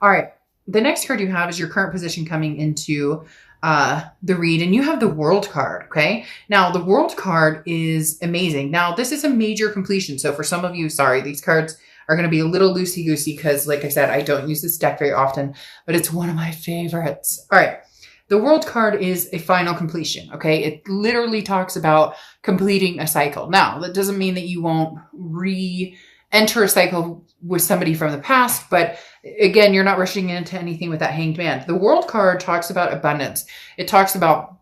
All right. The next card you have is your current position coming into the read, and you have the World card. Okay. Now, the World card is amazing. Now, this is a major completion. So for some of you, sorry, these cards are going to be a little loosey-goosey because, like I said, I don't use this deck very often, but it's one of my favorites. All right. The World card is a final completion, okay? It literally talks about completing a cycle. Now, that doesn't mean that you won't re-enter a cycle with somebody from the past, but again, you're not rushing into anything with that Hanged Man. The World card talks about abundance. It talks about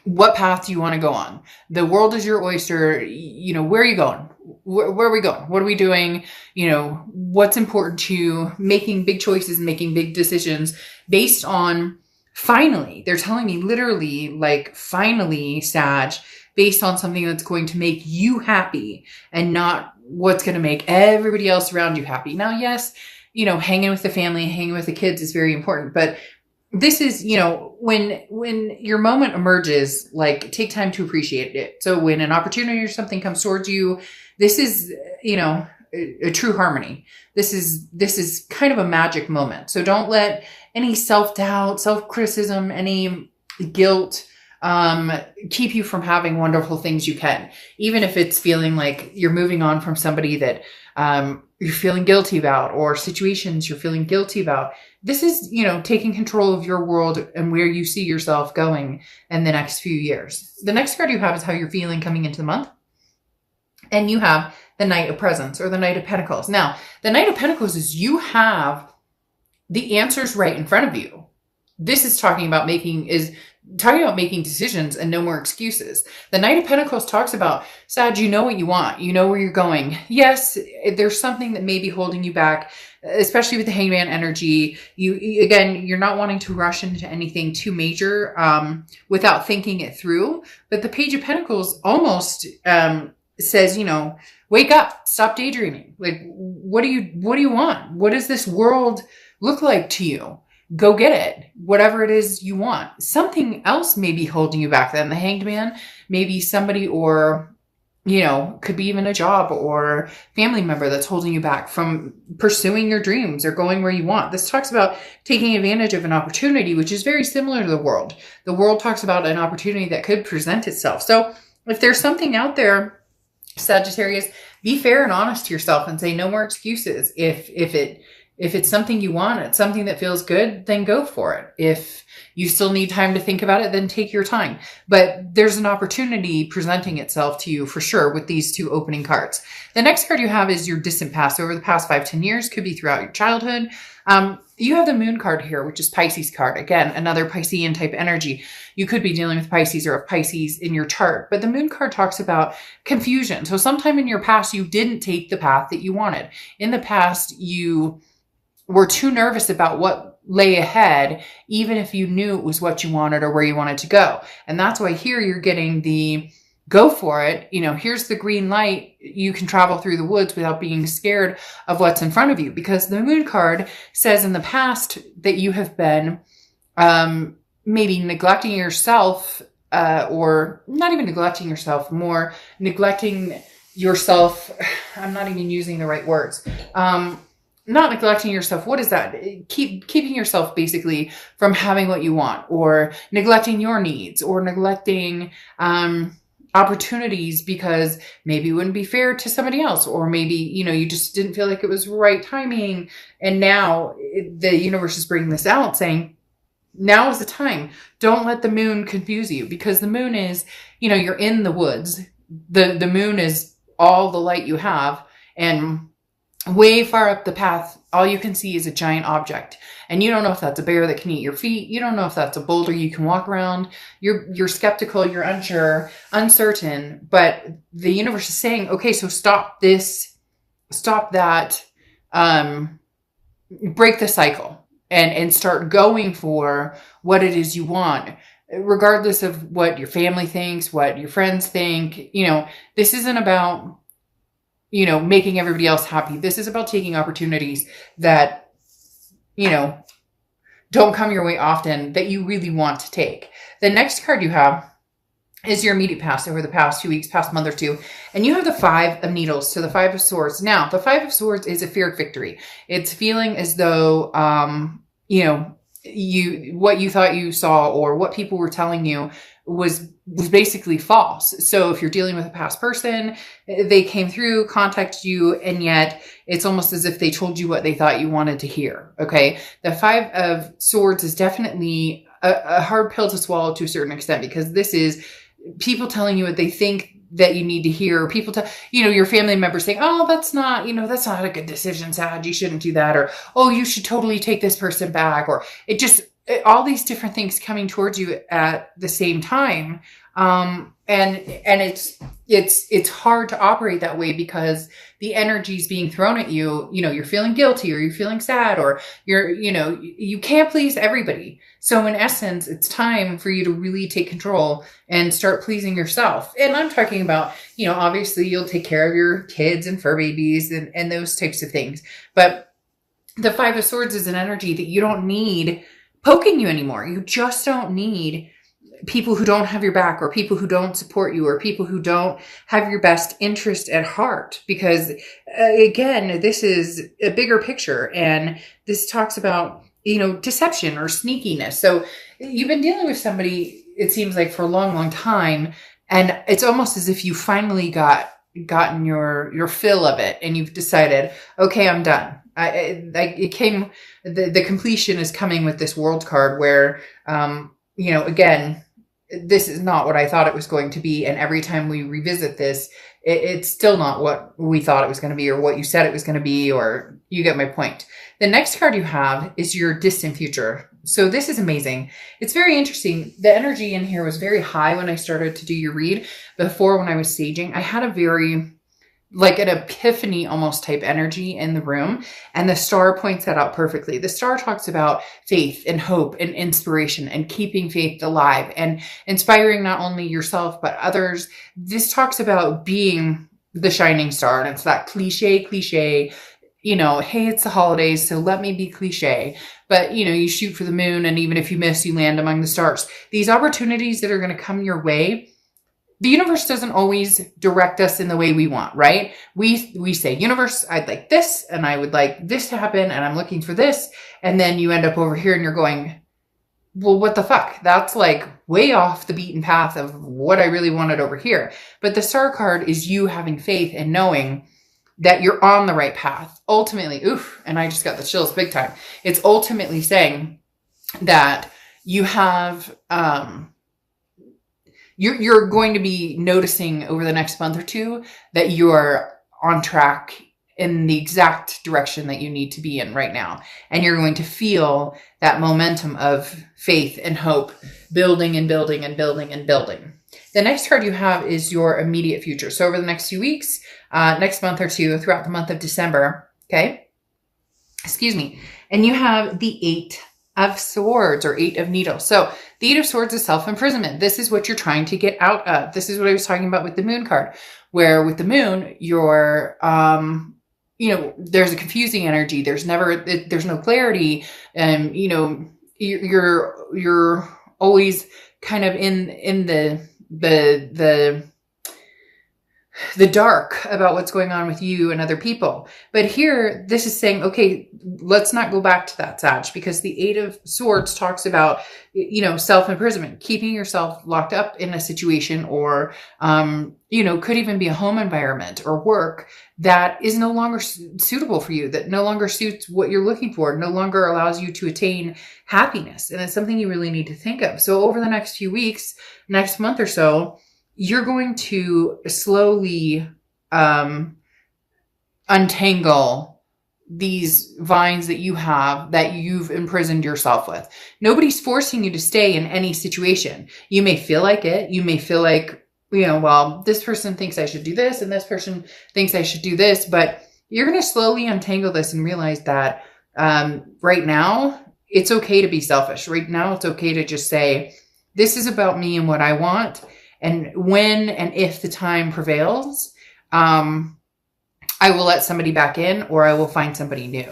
what path do you want to go on? The world is your oyster. You know, where are you going? Where are we going? What are we doing? You know, what's important to you? Making big choices, making big decisions based on finally. They're telling me literally, like, finally, Sag, based on something that's going to make you happy and not what's going to make everybody else around you happy. Now, yes, you know, hanging with the family, hanging with the kids is very important, but this is, you know, when your moment emerges, like, take time to appreciate it. So when an opportunity or something comes towards you, this is, you know, a true harmony. This is kind of a magic moment. So don't let any self-doubt, self-criticism, any guilt keep you from having wonderful things you can. Even if it's feeling like you're moving on from somebody that you're feeling guilty about, or situations you're feeling guilty about. This is, you know, taking control of your world and where you see yourself going in the next few years. The next card you have is how you're feeling coming into the month. And you have the Knight of Presents, or the Knight of Pentacles. Now, the Knight of Pentacles is you have the answers right in front of you. This is talking about making decisions and no more excuses. The Knight of Pentacles talks about, Sag, you know what you want. You know where you're going. Yes, there's something that may be holding you back, especially with the Hangman energy. You're not wanting to rush into anything too major without thinking it through. But the Page of Pentacles almost says, you know, wake up, stop daydreaming. Like, what do you want? What does this world look like to you? Go get it. Whatever it is you want. Something else may be holding you back then. The Hanged Man, maybe somebody, or, you know, could be even a job or family member that's holding you back from pursuing your dreams or going where you want. This talks about taking advantage of an opportunity, which is very similar to the world. The world talks about an opportunity that could present itself. So if there's something out there, Sagittarius, be fair and honest to yourself and say no more excuses. If it's something you want, it's something that feels good, then go for it. If you still need time to think about it, then take your time. But there's an opportunity presenting itself to you for sure with these two opening cards. The next card you have is your distant past. Over the past 5-10 years, could be throughout your childhood. You have the Moon card here, which is Pisces card. Again, another Piscean type energy. You could be dealing with Pisces or a Pisces in your chart. But the Moon card talks about confusion. So sometime in your past, you didn't take the path that you wanted. In the past, you were too nervous about what lay ahead, even if you knew it was what you wanted or where you wanted to go. And that's why here you're getting the go for it. You know, here's the green light. You can travel through the woods without being scared of what's in front of you, because the Moon card says in the past that you have been maybe neglecting yourself, or not even neglecting yourself, more neglecting yourself. I'm not even using the right words. Not neglecting yourself. What is that? Keeping yourself basically from having what you want, or neglecting your needs, or neglecting opportunities because maybe it wouldn't be fair to somebody else, or maybe, you know, you just didn't feel like it was right timing. And now the universe is bringing this out saying, now is the time. Don't let the moon confuse you, because the moon is, you know, you're in the woods. The moon is all the light you have, and way far up the path, all you can see is a giant object. And you don't know if that's a bear that can eat your feet. You don't know if that's a boulder you can walk around. You're skeptical, you're unsure, uncertain. But the universe is saying, okay, so stop this, stop that, break the cycle and start going for what it is you want, regardless of what your family thinks, what your friends think. You know, this isn't about, you know, making everybody else happy. This is about taking opportunities that, you know, don't come your way often, that you really want to take. The next card you have is your immediate past over the past 2 weeks, past month or two. And you have the 5 of Needles to the 5 of Swords. Now, the 5 of Swords is a fear of victory. It's feeling as though, you know, what you thought you saw or what people were telling you was basically false. So if you're dealing with a past person, they came through, contacted you, and yet it's almost as if they told you what they thought you wanted to hear. Okay. The 5 of Swords is definitely a hard pill to swallow to a certain extent, because this is people telling you what they think that you need to hear. People tell, you know, your family members saying, oh, that's not, you know, that's not a good decision, Sag, you shouldn't do that. Or, oh, you should totally take this person back. Or all these different things coming towards you at the same time. And it's hard to operate that way because the energy is being thrown at you. You know, you're feeling guilty or you're feeling sad or you can't please everybody. So in essence, it's time for you to really take control and start pleasing yourself. And I'm talking about, you know, obviously you'll take care of your kids and fur babies and those types of things. But the 5 of Swords is an energy that you don't need poking you anymore. You just don't need people who don't have your back or people who don't support you or people who don't have your best interest at heart. Because again, this is a bigger picture, and this talks about, you know, deception or sneakiness. So you've been dealing with somebody, it seems like, for a long, long time. And it's almost as if you finally gotten your fill of it and you've decided, okay, I'm done. The completion is coming with this World card where, you know, again, this is not what I thought it was going to be. And every time we revisit this, it's still not what we thought it was going to be or what you said it was going to be, or you get my point. The next card you have is your distant future. So this is amazing. It's very interesting. The energy in here was very high when I started to do your read. Before, when I was saging, I had a very, like, an epiphany almost type energy in the room. And the star points that out perfectly. The star talks about faith and hope and inspiration and keeping faith alive and inspiring not only yourself, but others. This talks about being the shining star. And it's that cliche, you know, hey, it's the holidays, so let me be cliche. But, you know, you shoot for the moon, and even if you miss, you land among the stars. These opportunities that are going to come your way, the universe doesn't always direct us in the way we want, right? We say, universe, I'd like this, and I would like this to happen, and I'm looking for this. And then you end up over here and you're going, well, what the fuck? That's like way off the beaten path of what I really wanted over here. But the star card is you having faith and knowing that you're on the right path. Ultimately, and I just got the chills big time. It's ultimately saying that you have, you're going to be noticing over the next month or two that you're on track in the exact direction that you need to be in right now. And you're going to feel that momentum of faith and hope building and building and building and building. The next card you have is your immediate future. So over the next few weeks, next month or two, throughout the month of December, okay? Excuse me. And you have the 8 of Swords or 8 of Needles. So the 8 of Swords is self-imprisonment. This is what you're trying to get out of. This is what I was talking about with the Moon card, where with the Moon, you're, you know, there's a confusing energy. There's no clarity. And, you know, you're always kind of in the dark about what's going on with you and other people. But here, this is saying, okay, let's not go back to that, Sag, because the 8 of Swords talks about, you know, self-imprisonment, keeping yourself locked up in a situation or, you know, could even be a home environment or work that is no longer suitable for you, that no longer suits what you're looking for, no longer allows you to attain happiness. And it's something you really need to think of. So over the next few weeks, next month or so, you're going to slowly untangle these vines that you have that you've imprisoned yourself with. Nobody's forcing you to stay in any situation. You may feel like it. You may feel like, you know, well, this person thinks I should do this and this person thinks I should do this, but you're going to slowly untangle this and realize that right now it's okay to be selfish. Right now it's okay to just say, this is about me and what I want. And when and if the time prevails, I will let somebody back in or I will find somebody new.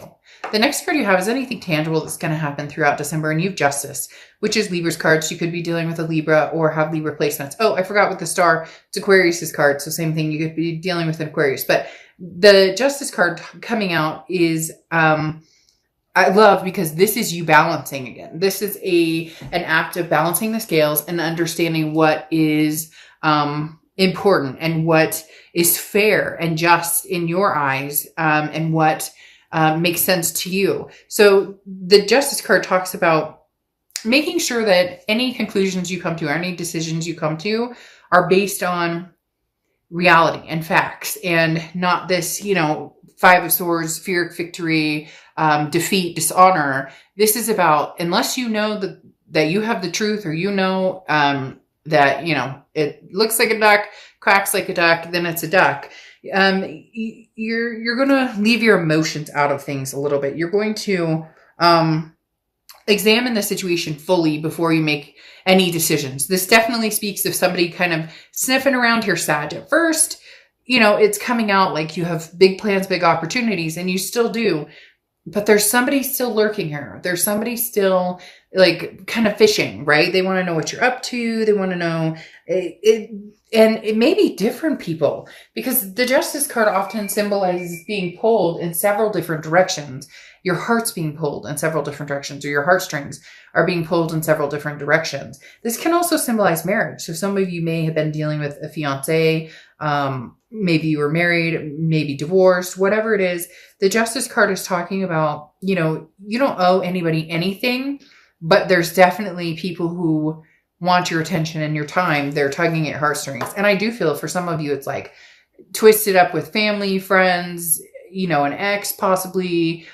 The next card you have is anything tangible that's going to happen throughout December, and you have Justice, which is Libra's card. So you could be dealing with a Libra or have Libra placements. Oh, I forgot with the star. It's Aquarius's card. So same thing. You could be dealing with an Aquarius. But the Justice card coming out is I love, because this is you balancing again. This is an act of balancing the scales and understanding what is important and what is fair and just in your eyes, and what makes sense to you. So the Justice card talks about making sure that any conclusions you come to or any decisions you come to are based on reality and facts, and not this, Five of Swords, fear of victory, defeat, dishonor. This is about, unless you know that you have the truth, or that, it looks like a duck, quacks like a duck, then it's a duck. You're going to leave your emotions out of things a little bit. You're going to examine the situation fully before you make any decisions. This definitely speaks of somebody kind of sniffing around here, Sag. At first, it's coming out like you have big plans, big opportunities, and you still do. But there's somebody still lurking here. There's somebody still like kind of fishing, right? They want to know what you're up to. They want to know and it may be different people, because the Justice card often symbolizes being pulled in several different directions. Your heart's being pulled in several different directions, or your heartstrings are being pulled in several different directions. This can also symbolize marriage. So some of you may have been dealing with a fiance, maybe you were married, maybe divorced, whatever it is. The Justice card is talking about, you don't owe anybody anything, but there's definitely people who want your attention and your time. They're tugging at heartstrings. And I do feel for some of you, it's like twisted up with family, friends, an ex, possibly,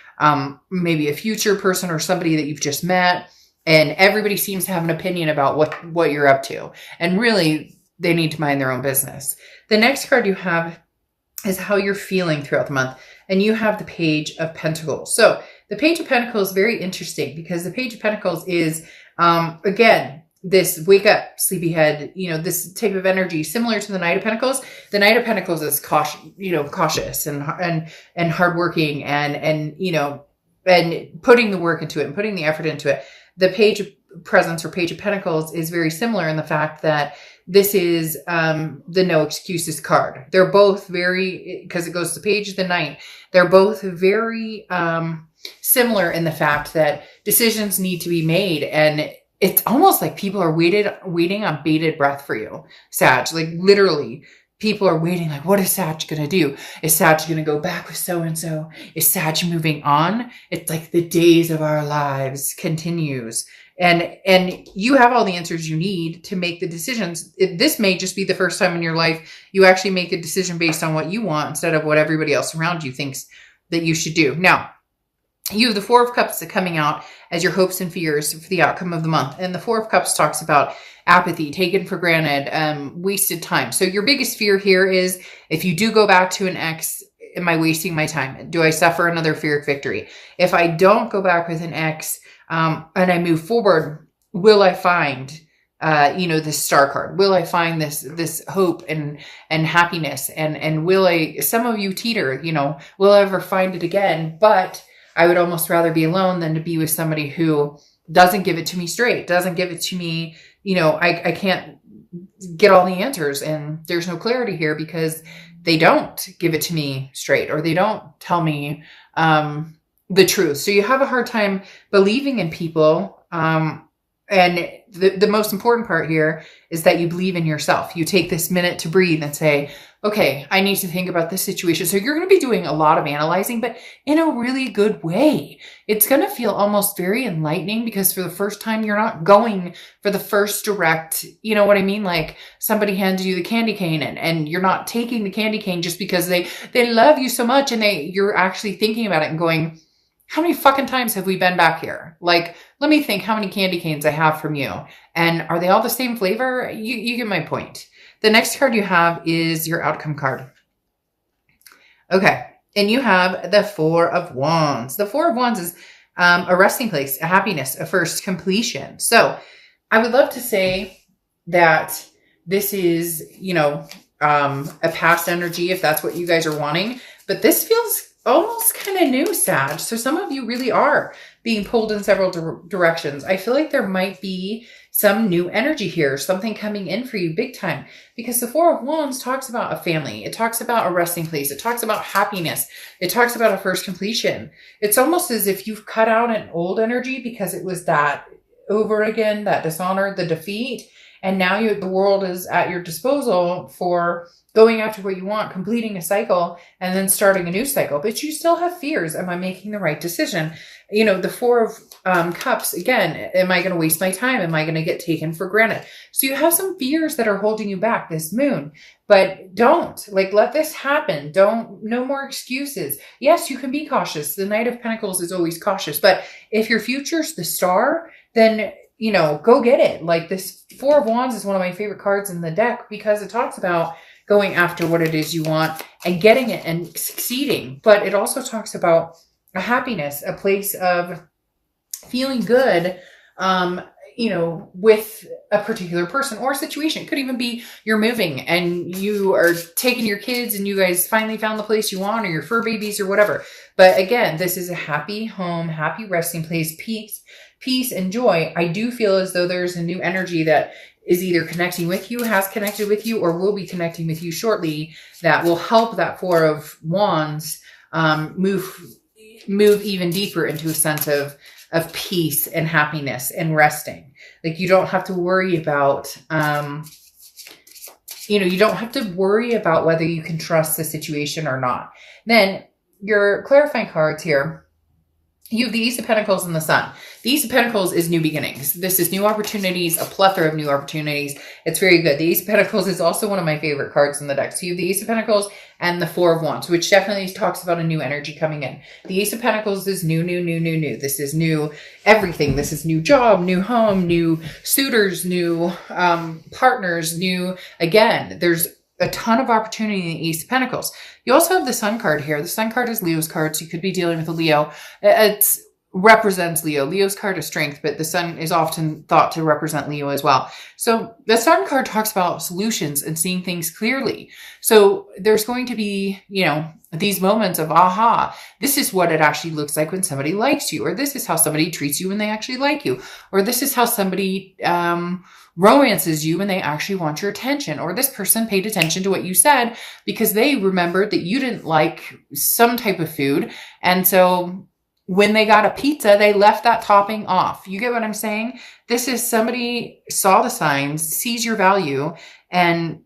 maybe a future person or somebody that you've just met. And everybody seems to have an opinion about what you're up to. And really, they need to mind their own business. The next card you have is how you're feeling throughout the month. And you have the Page of Pentacles. So the Page of Pentacles is very interesting, because the Page of Pentacles is, again, this wake up, sleepyhead, this type of energy, similar to the Knight of Pentacles. The Knight of Pentacles is cautious and hardworking and putting the work into it and putting the effort into it. The Page of Presence or Page of Pentacles is very similar in the fact that this is the no excuses card. They're both very, because it goes to Page of the Knight, they're both very similar in the fact that decisions need to be made, and it's almost like people are waiting on bated breath for you, Sag. Like literally, people are waiting. Like, what is Sag going to do? Is Sag going to go back with so-and-so? Is Sag moving on? It's like the days of our lives continues. And you have all the answers you need to make the decisions. This may just be the first time in your life you actually make a decision based on what you want instead of what everybody else around you thinks that you should do. Now, you have the Four of Cups coming out as your hopes and fears for the outcome of the month. And the Four of Cups talks about apathy, taken for granted, wasted time. So your biggest fear here is, if you do go back to an ex, am I wasting my time? Do I suffer another fear of victory? If I don't go back with an ex and I move forward, will I find this star card? Will I find this hope and happiness? And will some of you teeter, will I ever find it again? But I would almost rather be alone than to be with somebody who doesn't give it to me straight, doesn't give it to me. I can't get all the answers, and there's no clarity here because they don't give it to me straight, or they don't tell me the truth. So you have a hard time believing in people. And the most important part here is that you believe in yourself. You take this minute to breathe and say, okay, I need to think about this situation. So you're going to be doing a lot of analyzing, but in a really good way. It's going to feel almost very enlightening, because for the first time, you're not going for the first direct, you know what I mean? Like somebody hands you the candy cane and you're not taking the candy cane just because they love you so much, and you're actually thinking about it and going, how many fucking times have we been back here? Like, let me think how many candy canes I have from you. And are they all the same flavor? You get my point. The next card you have is your outcome card. Okay. And you have the Four of Wands. The Four of Wands is a resting place, a happiness, a first completion. So I would love to say that this is, a past energy, if that's what you guys are wanting. But this feels almost kind of new, Sag. So some of you really are being pulled in several directions. I feel like there might be some new energy here, something coming in for you big time, because the Four of Wands talks about a family. It talks about a resting place. It talks about happiness. It talks about a first completion. It's almost as if you've cut out an old energy because it was that over again, that dishonor, the defeat. And now the world is at your disposal for going after what you want, completing a cycle, and then starting a new cycle. But you still have fears. Am I making the right decision? You know, the Four of Cups, again, am I going to waste my time? Am I going to get taken for granted? So you have some fears that are holding you back this moon, but don't let this happen. No more excuses. Yes, you can be cautious. The Knight of Pentacles is always cautious, but if your future's the star, then go get it. Like, this Four of Wands is one of my favorite cards in the deck because it talks about going after what it is you want and getting it and succeeding. But it also talks about a happiness, a place of feeling good, with a particular person or situation. It could even be you're moving and you are taking your kids and you guys finally found the place you want, or your fur babies or whatever. But again, this is a happy home, happy resting place, peace and joy. I do feel as though there's a new energy that is either connecting with you, has connected with you, or will be connecting with you shortly that will help that Four of Wands move even deeper into a sense of peace and happiness and resting. Like, you don't have to worry about, you don't have to worry about whether you can trust the situation or not. Then your clarifying cards here, you have the Ace of Pentacles and the Sun. The Ace of Pentacles is new beginnings. This is new opportunities, a plethora of new opportunities. It's very good. The Ace of Pentacles is also one of my favorite cards in the deck. So you have the Ace of Pentacles and the Four of Wands, which definitely talks about a new energy coming in. The Ace of Pentacles is new. This is new everything. This is new job, new home, new suitors, new partners, new, again, there's a ton of opportunity in the Ace of Pentacles. You also have the Sun card here. The Sun card is Leo's card, so you could be dealing with a Leo. It represents Leo. Leo's card is strength, but the Sun is often thought to represent Leo as well. So the Sun card talks about solutions and seeing things clearly. So there's going to be, these moments of, aha, this is what it actually looks like when somebody likes you, or this is how somebody treats you when they actually like you, or this is how somebody romances you when they actually want your attention, or this person paid attention to what you said because they remembered that you didn't like some type of food. And so when they got a pizza, they left that topping off. You get what I'm saying? This is somebody saw the signs, sees your value, and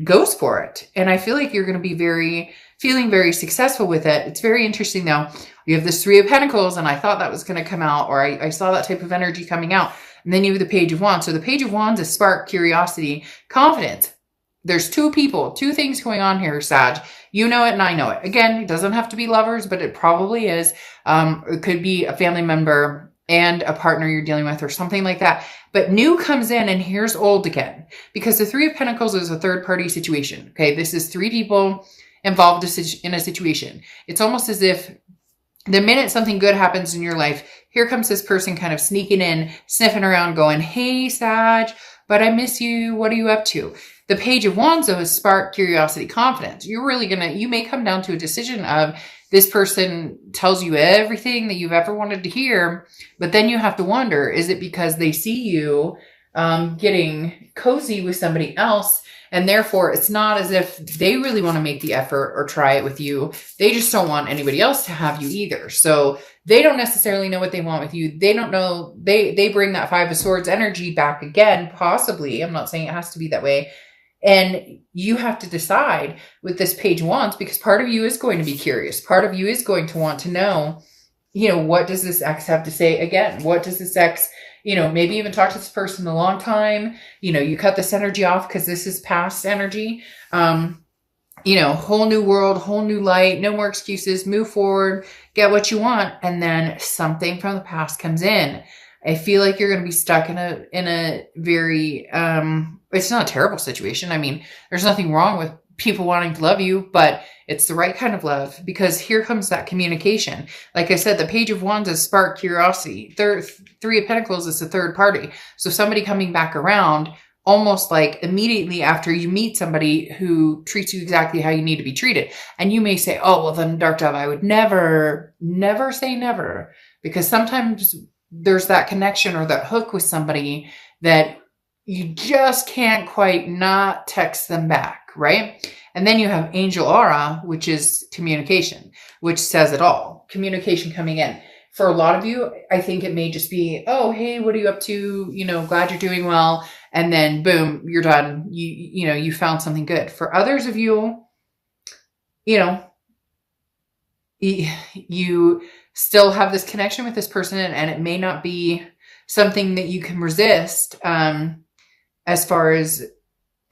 goes for it. And I feel like you're going to be feeling very successful with it. It's very interesting though. You have this Three of Pentacles, and I thought that was going to come out, or I saw that type of energy coming out. And then you have the Page of Wands. So the Page of Wands is spark, curiosity, confidence. There's two things going on here, Sag. You know it and I know it. Again, it doesn't have to be lovers, but it probably is. It could be a family member and a partner you're dealing with or something like that. But new comes in and here's old again. Because the Three of Pentacles is a third-party situation. Okay, this is three people involved in a situation. It's almost as if the minute something good happens in your life, here comes this person kind of sneaking in, sniffing around, going, hey, Sag, but I miss you. What are you up to? The Page of Wands, though, is spark, curiosity, confidence. You may come down to a decision of this person tells you everything that you've ever wanted to hear, but then you have to wonder, is it because they see you getting cozy with somebody else? And therefore, it's not as if they really want to make the effort or try it with you. They just don't want anybody else to have you either. So they don't necessarily know what they want with you. They don't know. They bring that Five of Swords energy back again, possibly. I'm not saying it has to be that way. And you have to decide with this Page of Wands, because part of you is going to be curious. Part of you is going to want to know, what does this ex have to say again? What does this ex, maybe even talk to this person a long time. You cut this energy off because this is past energy. Whole new world, whole new light, no more excuses, move forward, get what you want. And then something from the past comes in. I feel like you're going to be stuck in a very, it's not a terrible situation. I mean, there's nothing wrong with people wanting to love you, but it's the right kind of love, because here comes that communication. Like I said, the Page of Wands is spark, curiosity. Three of Pentacles is the third party. So somebody coming back around almost like immediately after you meet somebody who treats you exactly how you need to be treated. And you may say, oh, well, then Dark Dove, I would never, never say never, because sometimes there's that connection or that hook with somebody that you just can't quite not text them back, right? And then you have Angel Aura, which is communication, which says it all. Communication coming in. For a lot of you, I think it may just be, oh, hey, what are you up to? You know, glad you're doing well. And then boom, you're done. You know, you found something good. For others of you, you know, you still have this connection with this person, and it may not be something that you can resist, as far as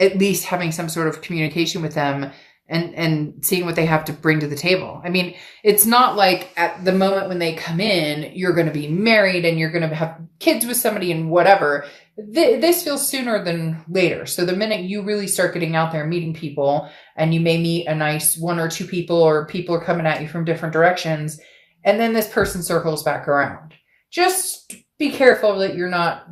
at least having some sort of communication with them and seeing what they have to bring to the table. I mean, it's not like at the moment when they come in, you're going to be married and you're going to have kids with somebody and whatever. This feels sooner than later. So the minute you really start getting out there, meeting people, and you may meet a nice one or two people, or people are coming at you from different directions, and then this person circles back around. Just be careful that you're not